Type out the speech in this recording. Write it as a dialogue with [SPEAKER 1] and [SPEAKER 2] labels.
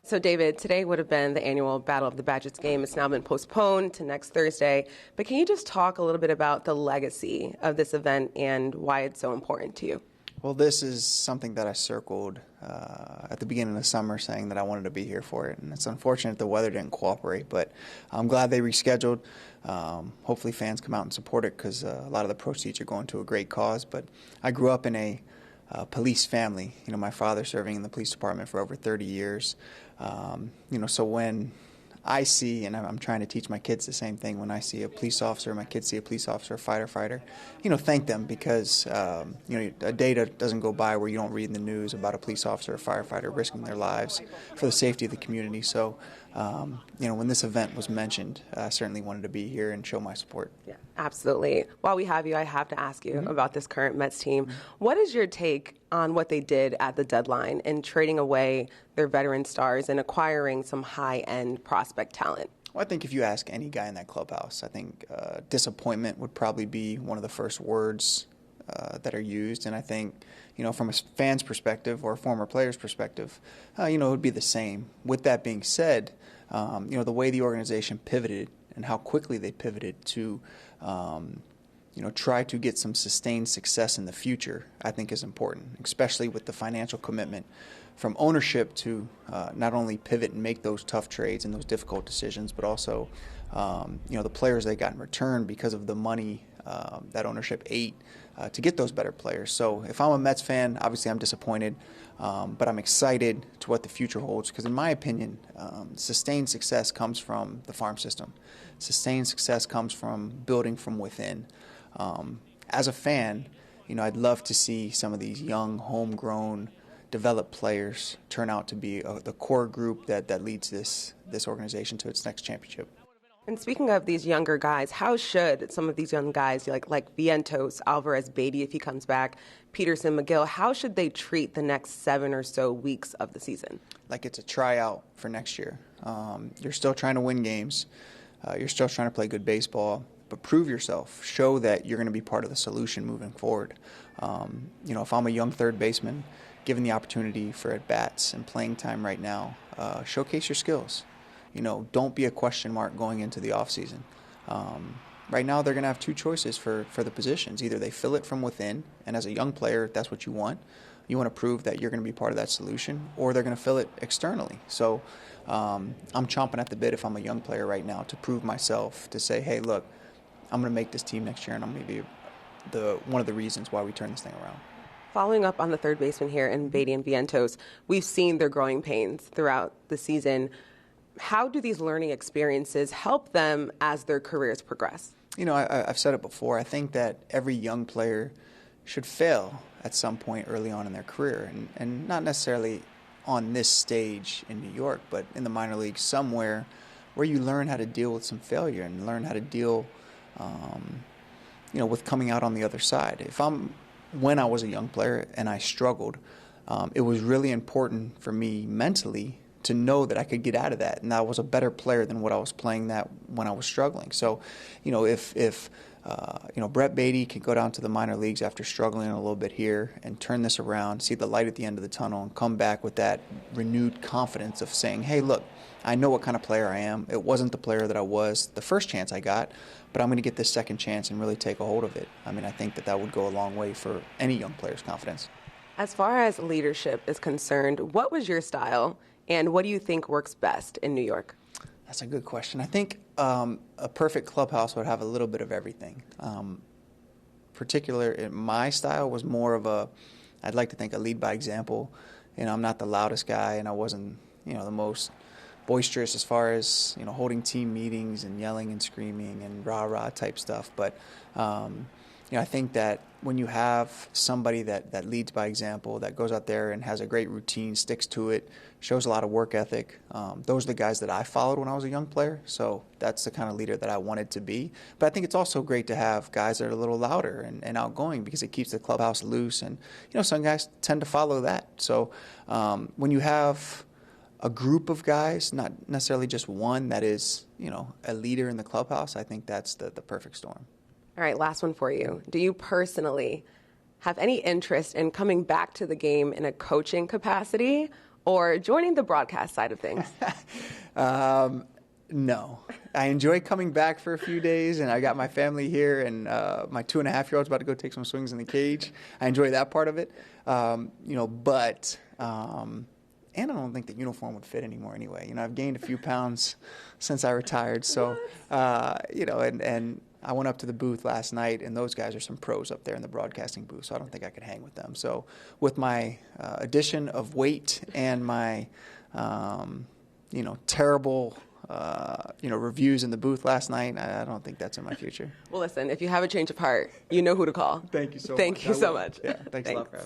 [SPEAKER 1] So, David, today would have been the annual Battle of the Badgets game. It's now been postponed to next Thursday. But can you just talk a little bit about the legacy of this event and why it's so important to you?
[SPEAKER 2] Well, this is something that I circled at the beginning of the summer saying that I wanted to be here for it. And it's unfortunate the weather didn't cooperate, but I'm glad they rescheduled. Hopefully fans come out and support it because a lot of the proceeds are going to a great cause. But I grew up in a police family. You know, my father serving in the police department for over 30 years. So when I see, and I'm trying to teach my kids the same thing, when I see a police officer, my kids see a police officer, a fighter, thank them because, a day doesn't go by where you don't read in the news about a police officer or firefighter risking their lives for the safety of the community. So, when this event was mentioned, I certainly wanted to be here and show my support.
[SPEAKER 1] Yeah, absolutely. While we have you, I have to ask you about this current Mets team. What is your take on what they did at the deadline in trading away their veteran stars and acquiring some high-end prospect talent?
[SPEAKER 2] Well, I think if you ask any guy in that clubhouse, I think disappointment would probably be one of the first words that are used. And I think, from a fan's perspective or a former player's perspective, it would be the same. With that being said, the way the organization pivoted and how quickly they pivoted to try to get some sustained success in the future, I think is important, especially with the financial commitment from ownership to not only pivot and make those tough trades and those difficult decisions, but also, the players they got in return because of the money that ownership ate to get those better players. So if I'm a Mets fan, obviously I'm disappointed, but I'm excited to what the future holds because in my opinion, sustained success comes from the farm system. Sustained success comes from building from within. As a fan, I'd love to see some of these young, homegrown, developed players turn out to be the core group that leads this organization to its next championship.
[SPEAKER 1] And speaking of these younger guys, how should some of these young guys, like Vientos, Alvarez, Baty, if he comes back, Peterson, McGill, how should they treat the next 7 or so weeks of the season?
[SPEAKER 2] Like it's a tryout for next year. You're still trying to win games. You're still trying to play good baseball. But prove yourself. Show that you're going to be part of the solution moving forward. If I'm a young third baseman, given the opportunity for at-bats and playing time right now, showcase your skills. Don't be a question mark going into the offseason. Right now, they're going to have two choices for the positions. Either they fill it from within, and as a young player, that's what you want. You want to prove that you're going to be part of that solution, or they're going to fill it externally. So I'm chomping at the bit if I'm a young player right now to prove myself, to say, hey, look, I'm going to make this team next year, and I'm going to be one of the reasons why we turn this thing around.
[SPEAKER 1] Following up on the third baseman here in Baty and Vientos, we've seen their growing pains throughout the season. How do these learning experiences help them as their careers progress?
[SPEAKER 2] I've said it before. I think that every young player should fail at some point early on in their career, and not necessarily on this stage in New York, but in the minor leagues somewhere where you learn how to deal with some failure and learn how to deal with coming out on the other side. When I was a young player and I struggled, it was really important for me mentally to know that I could get out of that, and I was a better player than what I was playing that when I was struggling. So, if Brett Baty can go down to the minor leagues after struggling a little bit here and turn this around, see the light at the end of the tunnel, and come back with that renewed confidence of saying, hey, look, I know what kind of player I am. It wasn't the player that I was the first chance I got, but I'm going to get this second chance and really take a hold of it. I mean, I think that would go a long way for any young player's confidence.
[SPEAKER 1] As far as leadership is concerned, what was your style, and what do you think works best in New York?
[SPEAKER 2] That's a good question. I think a perfect clubhouse would have a little bit of everything. My style was more of I'd like to think a lead by example. I'm not the loudest guy, and I wasn't, the most boisterous as far as, holding team meetings and yelling and screaming and rah-rah type stuff. But, I think that when you have somebody that leads by example, that goes out there and has a great routine, sticks to it, shows a lot of work ethic, those are the guys that I followed when I was a young player. So that's the kind of leader that I wanted to be. But I think it's also great to have guys that are a little louder and outgoing because it keeps the clubhouse loose. And, some guys tend to follow that. So when you have a group of guys, not necessarily just one that is, a leader in the clubhouse, I think that's the perfect storm.
[SPEAKER 1] All right, last one for you. Do you personally have any interest in coming back to the game in a coaching capacity, or joining the broadcast side of things?
[SPEAKER 2] No. I enjoy coming back for a few days, and I got my family here, and my 2.5-year-old's about to go take some swings in the cage. I enjoy that part of it, and I don't think the uniform would fit anymore anyway. I've gained a few pounds since I retired, so and I went up to the booth last night, and those guys are some pros up there in the broadcasting booth, so I don't think I could hang with them. So with my addition of weight and my terrible reviews in the booth last night, I don't think that's in my future.
[SPEAKER 1] Well, listen, if you have a change of heart, you know who to call.
[SPEAKER 2] Thank you so much.
[SPEAKER 1] Thank you so much.
[SPEAKER 2] Yeah, thanks a lot for having me.